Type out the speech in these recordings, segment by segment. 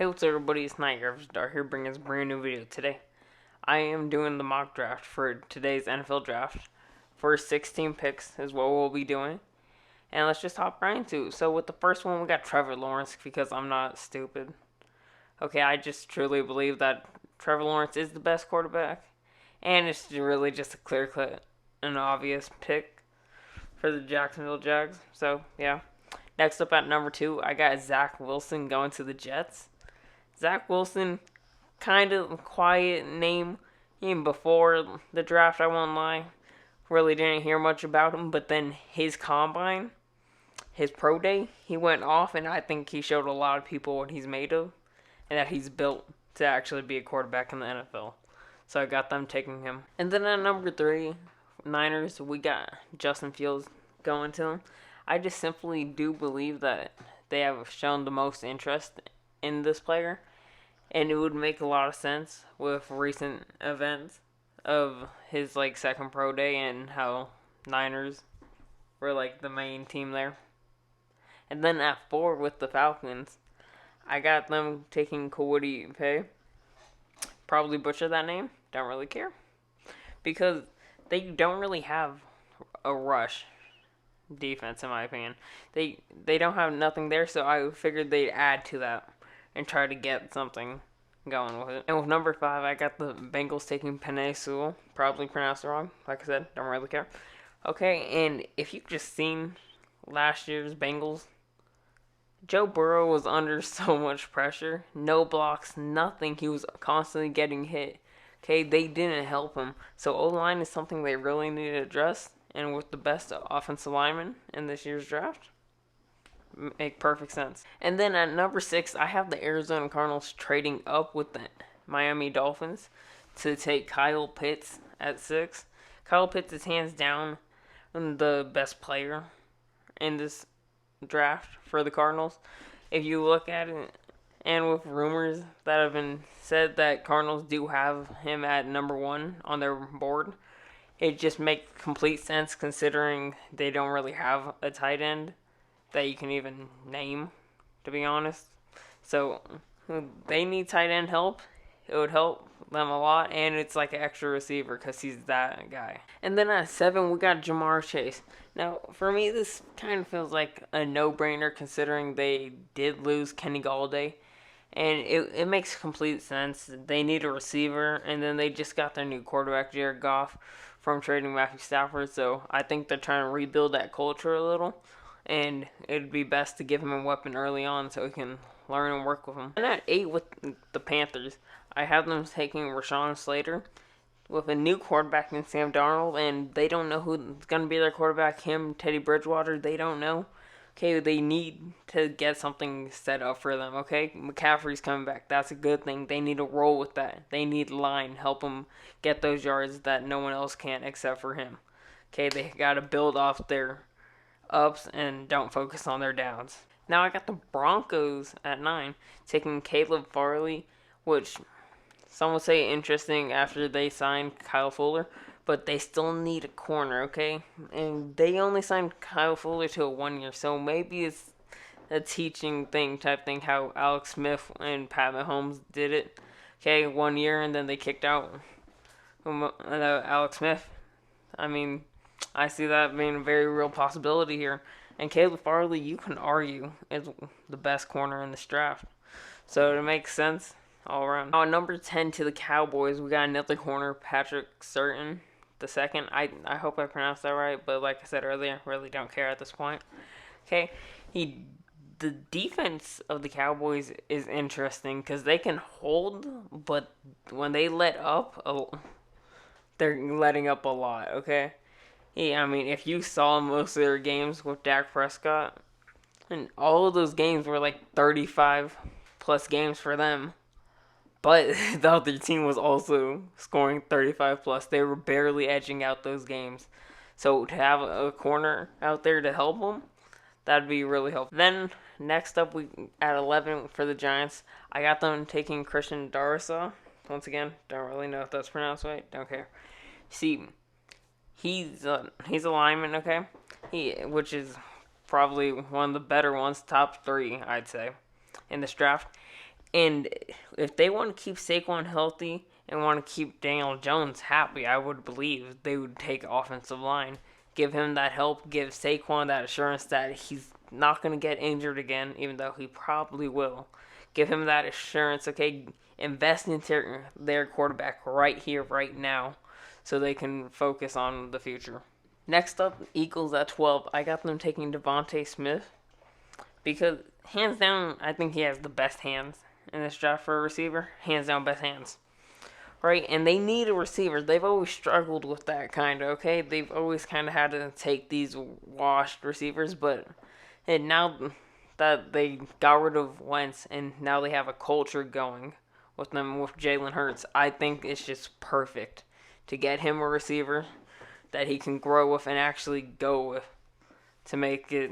Hey, what's up, everybody? It's Night Star here, bringing us a brand new video today. I am doing the mock draft for today's NFL draft. First 16 picks is what we'll be doing, and let's just hop right into it. So with the first one, we got Trevor Lawrence because I'm not stupid. Okay, I just truly believe that Trevor Lawrence is the best quarterback, and it's really just a clear-cut and obvious pick for the Jacksonville Jags. So yeah. Next up at number 2, I got Zach Wilson going to the Jets. Zach Wilson, kind of quiet name. Even before the draft, I won't lie. Really didn't hear much about him, but then his combine, his pro day, he went off, and I think he showed a lot of people what he's made of, and that he's built to actually be a quarterback in the NFL. So I got them taking him. And then at number 3, Niners, we got Justin Fields going to him. I just simply do believe that they have shown the most interest in this player, and it would make a lot of sense with recent events of his second pro day and how Niners were the main team there. And then at 4 with the Falcons, I got them taking Kawhi Pay. Probably butchered that name, don't really care, because they don't really have a rush defense, in my opinion. They don't have nothing there, so I figured they'd add to that and try to get something going with it. And with number 5, I got the Bengals taking Penei Sewell. Probably pronounced it wrong. Like I said, don't really care. Okay, and if you've just seen last year's Bengals, Joe Burrow was under so much pressure. No blocks, nothing. He was constantly getting hit. Okay, they didn't help him. So O-line is something they really need to address. And with the best offensive lineman in this year's draft, make perfect sense. And then at number 6, I have the Arizona Cardinals trading up with the Miami Dolphins to take Kyle Pitts at 6. Kyle Pitts is hands down the best player in this draft for the Cardinals. If you look at it, and with rumors that have been said that Cardinals do have him at number 1 on their board, it just makes complete sense considering they don't really have a tight end that you can even name, to be honest. So they need tight end help. It would help them a lot, and it's like an extra receiver because he's that guy. And then at 7, we got Jamar Chase. Now, for me, this kind of feels like a no-brainer considering they did lose Kenny Galladay. And it makes complete sense. They need a receiver, and then they just got their new quarterback, Jared Goff, from trading Matthew Stafford. So I think they're trying to rebuild that culture a little, and it'd be best to give him a weapon early on so he can learn and work with him. And at 8 with the Panthers, I have them taking Rashawn Slater with a new quarterback in Sam Darnold, and they don't know who's going to be their quarterback, him, Teddy Bridgewater, they don't know. Okay, they need to get something set up for them, okay? McCaffrey's coming back. That's a good thing. They need to roll with that. They need line. Help them get those yards that no one else can except for him. Okay, they got to build off their ups and don't focus on their downs. Now I got the Broncos at 9, taking Caleb Farley, which some would say interesting after they signed Kyle Fuller. But they still need a corner, okay? And they only signed Kyle Fuller to a 1 year, so maybe it's a teaching thing type thing, how Alex Smith and Pat Mahomes did it. Okay, 1 year, and then they kicked out Alex Smith. I mean, I see that being a very real possibility here. And Caleb Farley, you can argue, is the best corner in this draft. So it makes sense all around. Now, number 10 to the Cowboys, we got another corner, Patrick Surtain. The second, I hope I pronounced that right, but like I said earlier, really don't care at this point. Okay, the defense of the Cowboys is interesting because they can hold, but when they let up, they're letting up a lot. Okay, yeah, I mean if you saw most of their games with Dak Prescott, and all of those games were 35 plus games for them. But the other team was also scoring 35 plus. They were barely edging out those games. So to have a corner out there to help them, that'd be really helpful. Then next up, we at 11 for the Giants, I got them taking Christian Darrisaw. Once again, don't really know if that's pronounced right. Don't care. See, he's a lineman, okay? Which is probably one of the better ones, top 3, I'd say, in this draft. And if they want to keep Saquon healthy and want to keep Daniel Jones happy, I would believe they would take offensive line. Give him that help. Give Saquon that assurance that he's not going to get injured again, even though he probably will. Give him that assurance, okay? Invest into their quarterback right here, right now, so they can focus on the future. Next up, Eagles at 12. I got them taking Devontae Smith because, hands down, I think he has the best hands in this draft for a receiver. Hands down, best hands. Right? And they need a receiver. They've always struggled with that kind of, okay? They've always kind of had to take these washed receivers, but and now that they got rid of Wentz and now they have a culture going with them with Jalen Hurts, I think it's just perfect to get him a receiver that he can grow with and actually go with to make it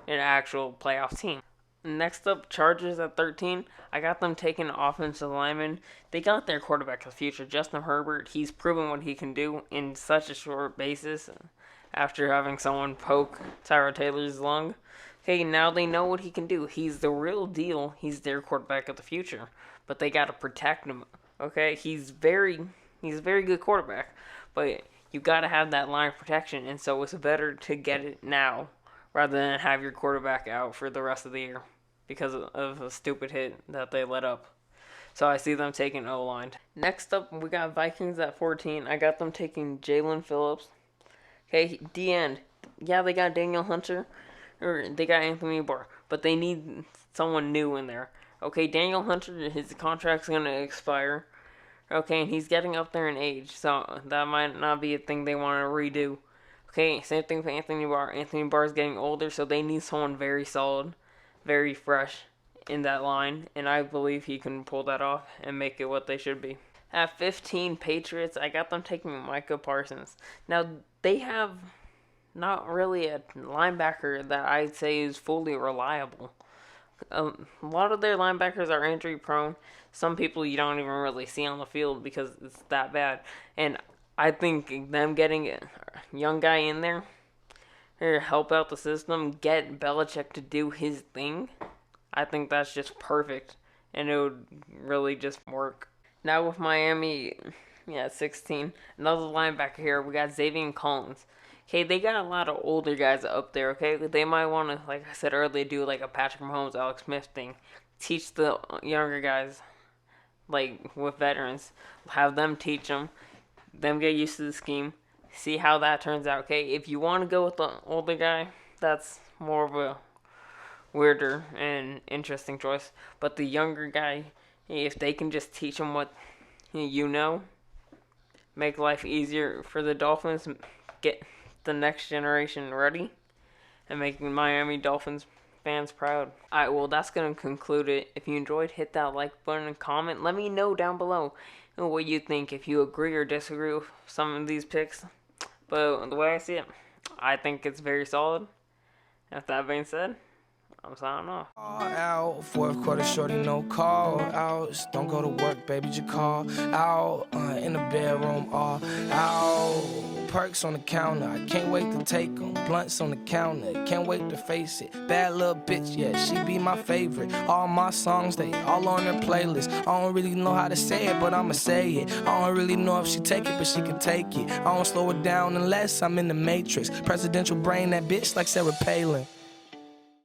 an actual playoff team. Next up, Chargers at 13. I got them taking offensive lineman. They got their quarterback of the future, Justin Herbert. He's proven what he can do in such a short basis after having someone poke Tyrod Taylor's lung. Okay, now they know what he can do. He's the real deal. He's their quarterback of the future. But they got to protect him. Okay, he's a very good quarterback. But you got to have that line of protection, and so it's better to get it now rather than have your quarterback out for the rest of the year because of a stupid hit that they let up. So I see them taking O-line. Next up, we got Vikings at 14. I got them taking Jalen Phillips. Okay, D-end. Yeah, they got Daniel Hunter, or they got Anthony Barr, but they need someone new in there. Okay, Daniel Hunter, his contract's going to expire. Okay, and he's getting up there in age, so that might not be a thing they want to redo. Okay, same thing for Anthony Barr. Anthony Barr is getting older, so they need someone very solid, very fresh in that line, and I believe he can pull that off and make it what they should be. At 15, Patriots, I got them taking Micah Parsons. Now, they have not really a linebacker that I'd say is fully reliable. A lot of their linebackers are injury prone. Some people you don't even really see on the field because it's that bad. And I think them getting a young guy in there to help out the system, get Belichick to do his thing, I think that's just perfect. And it would really just work. Now with Miami, 16, another linebacker here, we got Xavier and Collins. Okay, they got a lot of older guys up there, okay? They might want to, like I said earlier, do like a Patrick Mahomes, Alex Smith thing. Teach the younger guys, like with veterans. Have them teach them get used to the scheme. See how that turns out, okay? If you want to go with the older guy, that's more of a weirder and interesting choice. But the younger guy, if they can just teach him what make life easier for the Dolphins, get the next generation ready, and making Miami Dolphins fans proud. Alright, well, that's going to conclude it. If you enjoyed, hit that like button and comment. Let me know down below what you think, if you agree or disagree with some of these picks. But the way I see it, I think it's very solid. And with that being said, I'm signing off. Out, fourth quarter, shorty, no call outs. Don't go to work, baby, just call out. In the bedroom, all out. Perks on the counter, I can't wait to take them. Blunts on the counter, can't wait to face it. Bad little bitch, yeah, she be my favorite. All my songs, they all on her playlist. I don't really know how to say it, but I'ma say it. I don't really know if she take it, but she can take it. I don't slow it down unless I'm in the Matrix. Presidential brain, that bitch like Sarah Palin.